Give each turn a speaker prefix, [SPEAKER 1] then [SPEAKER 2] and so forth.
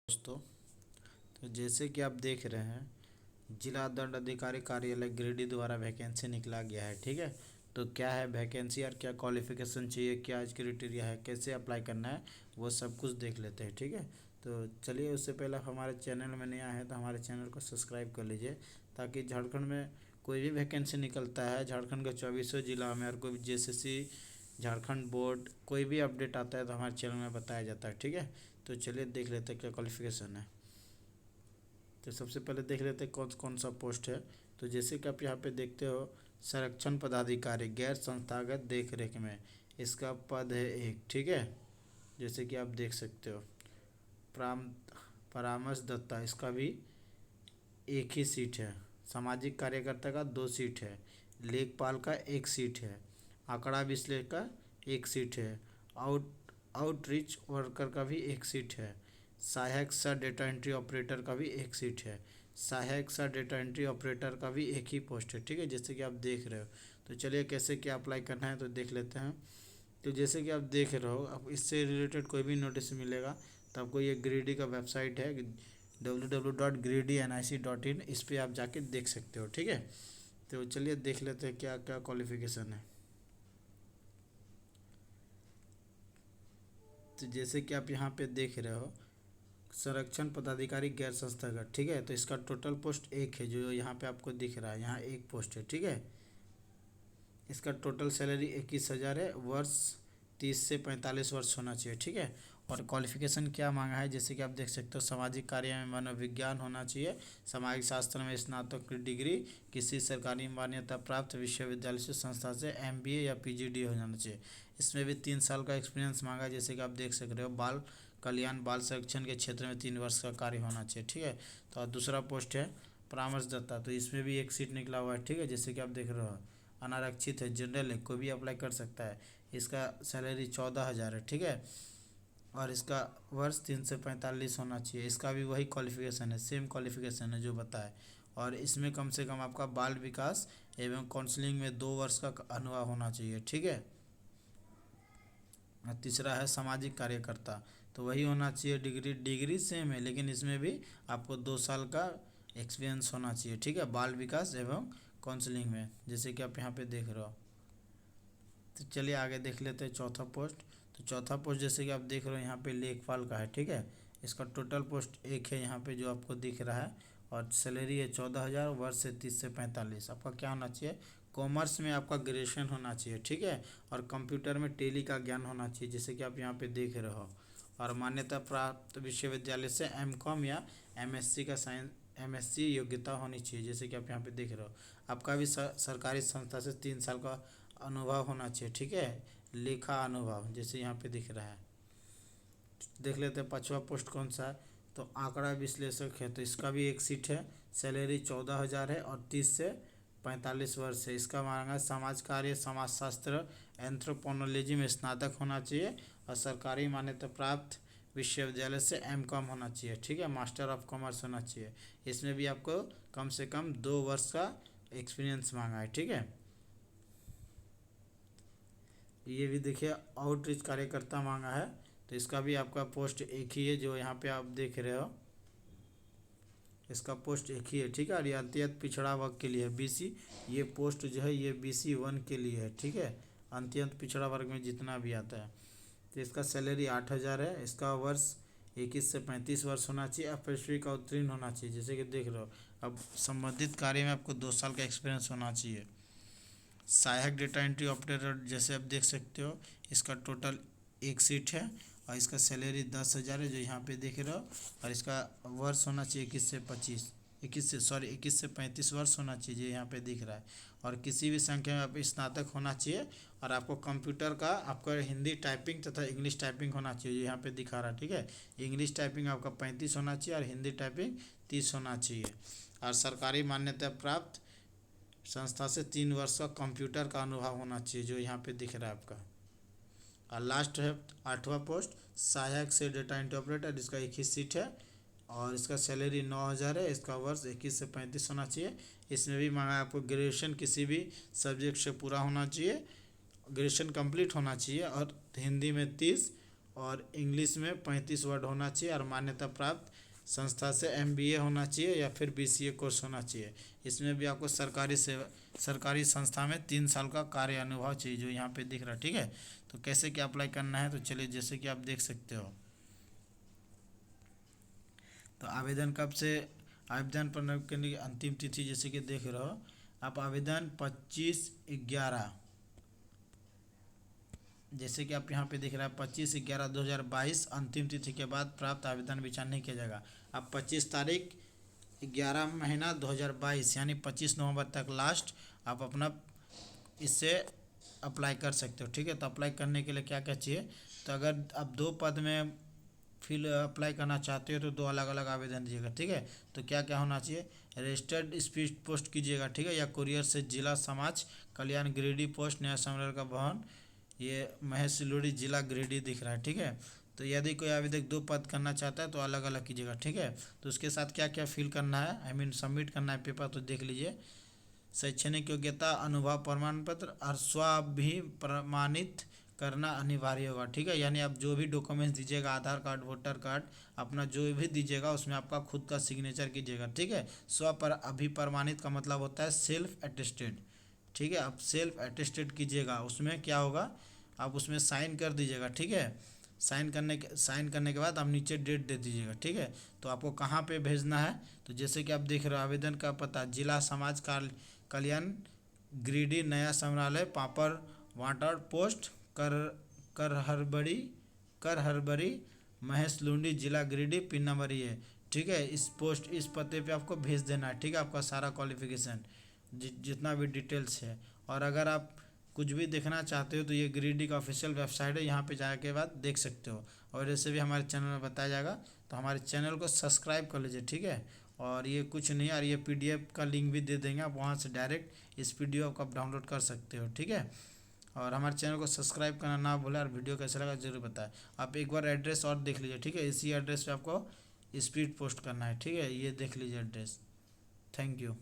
[SPEAKER 1] दोस्तों, तो जैसे कि आप देख रहे हैं, जिला दंड अधिकारी कार्यालय गिरिडीह द्वारा वैकेंसी निकला गया है। ठीक है, तो क्या है वैकेंसी और क्या क्वालिफिकेशन चाहिए, क्या एज क्राइटेरिया है, कैसे अप्लाई करना है, वो सब कुछ देख लेते हैं। ठीक है, तो चलिए, उससे पहले हमारे चैनल में नया है तो हमारे चैनल को सब्सक्राइब कर लीजिए, ताकि झारखंड में कोई भी वैकेंसी निकलता है, झारखंड के 24 जिला में, और कोई भी JCC झारखंड बोर्ड कोई भी अपडेट आता है तो हमारे चैनल में बताया जाता है। ठीक है, तो चलिए देख लेते हैं क्या क्वालिफिकेशन है। तो सबसे पहले देख लेते हैं कौन कौन सा पोस्ट है। तो जैसे कि आप यहाँ पे देखते हो, संरक्षण पदाधिकारी गैर संस्थागत देख रेख में, इसका पद है एक। ठीक है, जैसे कि आप देख सकते हो, प्राम परामर्शदाता, इसका भी एक ही सीट है। सामाजिक कार्यकर्ता का 2 सीट है। लेखपाल का 1 सीट है। आंकड़ा विश्लेषक का 1 सीट है। आउट आउटरीच वर्कर का भी 1 सीट है। सहायक सह डेटा एंट्री ऑपरेटर का भी 1 सीट है। सहायक सह डेटा एंट्री ऑपरेटर का भी एक ही पोस्ट है। ठीक है, जैसे कि आप देख रहे हो। तो चलिए कैसे क्या अप्लाई करना है तो देख लेते हैं। तो जैसे कि आप देख रहे हो, अब इससे रिलेटेड कोई भी नोटिस मिलेगा तो आपको ये गिरिडीह का वेबसाइट है www.giridihnic.in, इस पर आप जाके देख सकते हो। ठीक है, तो चलिए देख लेते हैं क्या क्या क्वालिफिकेशन है। तो जैसे कि आप यहाँ पे देख रहे हो, संरक्षण पदाधिकारी गैर संस्थागत। ठीक है, तो इसका टोटल पोस्ट एक है, जो यहाँ पे आपको दिख रहा है, यहाँ एक पोस्ट है। ठीक है, इसका टोटल सैलरी 21,000 है। वर्ष 30 से 45 वर्ष होना चाहिए। ठीक है, और क्वालिफिकेशन क्या मांगा है, जैसे कि आप देख सकते हो, सामाजिक कार्य में मनोविज्ञान होना चाहिए, सामाजिक शास्त्र में स्नातक की डिग्री, किसी सरकारी मान्यता प्राप्त विश्वविद्यालय से संस्था से MBA या PGD हो जाना चाहिए। इसमें भी 3 साल का एक्सपीरियंस मांगा है, जैसे कि आप देख सक रहे हो, बाल कल्याण बाल संरक्षण के क्षेत्र में 3 वर्ष का कार्य होना चाहिए। ठीक है, तो और दूसरा पोस्ट है परामर्शदाता, तो इसमें भी एक सीट निकला हुआ है। ठीक है, जैसे कि आप देख रहे हो, अनारक्षित है, जनरल है, कोई भी अप्लाई कर सकता है। इसका सैलरी 14,000 है। ठीक है, और इसका वर्ष 3 से 45 होना चाहिए। इसका भी वही क्वालिफिकेशन है, सेम क्वालिफिकेशन है जो बताए। और इसमें कम से कम आपका बाल विकास एवं काउंसलिंग में 2 वर्ष का अनुभव होना चाहिए। ठीक है, और तीसरा है सामाजिक कार्यकर्ता, तो वही होना चाहिए, डिग्री डिग्री सेम है, लेकिन इसमें भी आपको 2 साल का एक्सपीरियंस होना चाहिए। ठीक है, बाल विकास एवं काउंसलिंग में, जैसे कि आप यहाँ पे देख रहे हो। तो चलिए आगे देख लेते हैं चौथा पोस्ट। तो चौथा पोस्ट जैसे कि आप देख रहे हो, यहाँ पे लेखपाल का है। ठीक है, इसका टोटल पोस्ट एक है, यहाँ पे जो आपको दिख रहा है, और सैलरी है 14,000। वर्ष से 30 से 45। आपका क्या होना चाहिए, कॉमर्स में आपका ग्रेजुएशन होना चाहिए। ठीक है, और कंप्यूटर में टेली का ज्ञान होना चाहिए, जैसे कि आप यहाँ पे देख रहे हो, और मान्यता प्राप्त विश्वविद्यालय से MCOM या MSc का साइंस MSc योग्यता होनी चाहिए, जैसे कि आप यहाँ पे देख रहे हो। आपका भी सरकारी संस्था से 3 साल का अनुभव होना चाहिए। ठीक है, लेखा अनुभव, जैसे यहाँ पे दिख रहा है। देख लेते हैं पांचवा पोस्ट कौन सा है। तो आंकड़ा विश्लेषक है, तो इसका भी एक सीट है। सैलरी 14,000 है, और 30 से 45 वर्ष है। इसका मांगा है समाज कार्य समाजशास्त्र एंथ्रोपोनोलॉजी में स्नातक होना चाहिए, और सरकारी मान्यता प्राप्त विश्वविद्यालय से MCOM होना चाहिए। ठीक है, मास्टर ऑफ कॉमर्स होना चाहिए। इसमें भी आपको कम से कम 2 वर्ष का एक्सपीरियंस मांगा है। ठीक है, ये भी देखिए, आउटरीच कार्यकर्ता मांगा है, तो इसका भी आपका पोस्ट एक ही है, जो यहाँ पे आप देख रहे हो, इसका पोस्ट एक ही है। ठीक है, और ये अत्यंत पिछड़ा वर्ग के लिए है, BC। ये पोस्ट जो है ये BC 1 के लिए है। ठीक है, अत्यंत पिछड़ा वर्ग में जितना भी आता है। तो इसका सैलरी 8,000 है। इसका वर्ष 21 से 35 वर्ष होना चाहिए। अपैश्री का उत्तीर्ण होना चाहिए, जैसे कि देख रहे हो। अब संबंधित कार्य में आपको 2 साल का एक्सपीरियंस होना चाहिए। सहायक डेटा एंट्री ऑपरेटर, जैसे आप देख सकते हो, इसका टोटल एक सीट है, और इसका सैलरी 10,000 है, जो यहाँ पे देख रहे हो। और इसका वर्ष होना चाहिए 21 से 35 वर्ष होना चाहिए, जो यहाँ पे दिख रहा है। और किसी भी संख्या में आप स्नातक होना चाहिए, और आपको कंप्यूटर का आपका हिंदी टाइपिंग तथा इंग्लिश टाइपिंग होना चाहिए, जो यहाँ पे दिखा रहा है। ठीक है, इंग्लिश टाइपिंग आपका 35 होना चाहिए, और हिंदी टाइपिंग 30 होना चाहिए। और सरकारी मान्यता प्राप्त संस्था से 3 वर्ष का कंप्यूटर का अनुभव होना चाहिए, जो यहाँ पे दिख रहा है आपका। और लास्ट है आठवां पोस्ट, सहायक से डेटा एंट्री ऑपरेटर, इसका एक ही सीट है, और इसका सैलरी 9,000 है। इसका वर्ष 21 से 35 होना चाहिए। इसमें भी मांगा है आपको ग्रेजुएशन किसी भी सब्जेक्ट से पूरा होना चाहिए, ग्रेजुएशन कंप्लीट होना चाहिए, और हिंदी में 30, और इंग्लिश में 35 वर्ड होना चाहिए और मान्यता प्राप्त संस्था से एमबीए होना चाहिए या फिर बीसीए कोर्स होना चाहिए। इसमें भी आपको सरकारी संस्था में 3 साल का कार्य अनुभव चाहिए, जो यहाँ पे दिख रहा है। ठीक है, तो कैसे क्या अप्लाई करना है, तो चलिए जैसे कि आप देख सकते हो। तो आवेदन कब से, आवेदन करने की अंतिम तिथि जैसे कि देख रहे हो आप, आवेदन 25/11, जैसे कि आप यहाँ पे दिख रहा है 25/11/2022 अंतिम तिथि के बाद प्राप्त आवेदन विचार नहीं किया जाएगा। अब 25 तारीख 11 महीना 2022 यानी 25 नवंबर तक लास्ट आप अपना इससे अप्लाई कर सकते हो। ठीक है, तो अप्लाई करने के लिए क्या क्या चाहिए, तो अगर आप 2 पद में फिल अप्लाई करना चाहते हो तो 2 अलग अलग आवेदन दीजिएगा। ठीक है, तो क्या क्या होना चाहिए, रजिस्टर्ड स्पीड पोस्ट कीजिएगा। ठीक है, या कुरियर से जिला समाज कल्याण गिरिडीह पोस्ट नया संग्रह का भवन, ये महेश सिलोड़ी जिला गिरिडीह दिख रहा है। ठीक है, तो यदि कोई आवेदक 2 पद करना चाहता है तो अलग अलग कीजिएगा। ठीक है, तो उसके साथ क्या क्या फिल करना है, आई मीन सबमिट करना है पेपर, तो देख लीजिए। शैक्षणिक योग्यता, अनुभव प्रमाण पत्र और स्वाभिप्रमाणित करना अनिवार्य होगा। ठीक है, यानी आप जो भी डॉक्यूमेंट्स दीजिएगा, आधार कार्ड, वोटर कार्ड, अपना जो भी दीजिएगा उसमें आपका खुद का सिग्नेचर कीजिएगा। ठीक है, स्व पर अभिप्रमाणित का मतलब होता है सेल्फ अटेस्टेड। ठीक है, आप सेल्फ अटेस्टेड कीजिएगा, उसमें क्या होगा, आप उसमें साइन कर दीजिएगा। ठीक है, साइन करने के बाद आप नीचे डेट दे दीजिएगा। ठीक है, तो आपको कहाँ पे भेजना है, तो जैसे कि आप देख रहे हो आवेदन का पता, जिला समाज कल्याण गिरिडीह नया संग्रहालय पापड़ वाटर पोस्ट करहरबरी महेश लुंडी जिला गिरिडीह, पिन नंबर ये। ठीक है, इस पते पे आपको भेज देना है। ठीक है, आपका सारा क्वालिफिकेशन जितना भी डिटेल्स है। और अगर आप कुछ भी देखना चाहते हो तो ये गिरिडीह का ऑफिशियल वेबसाइट है, यहाँ पे जाने के बाद देख सकते हो। और ऐसे भी हमारे चैनल में बताया जाएगा, तो हमारे चैनल को सब्सक्राइब कर लीजिए। ठीक है, और ये कुछ नहीं, और ये पीडीएफ का लिंक भी दे देंगे, आप वहाँ से डायरेक्ट इस पीडीएफ को आप डाउनलोड कर सकते हो। ठीक है, और हमारे चैनल को सब्सक्राइब करना ना भूलें, और वीडियो कैसा लगा जरूर बताएं। आप एक बार एड्रेस और देख लीजिए। ठीक है, इसी एड्रेस पे आपको स्पीड पोस्ट करना है। ठीक है, ये देख लीजिए एड्रेस। Thank you.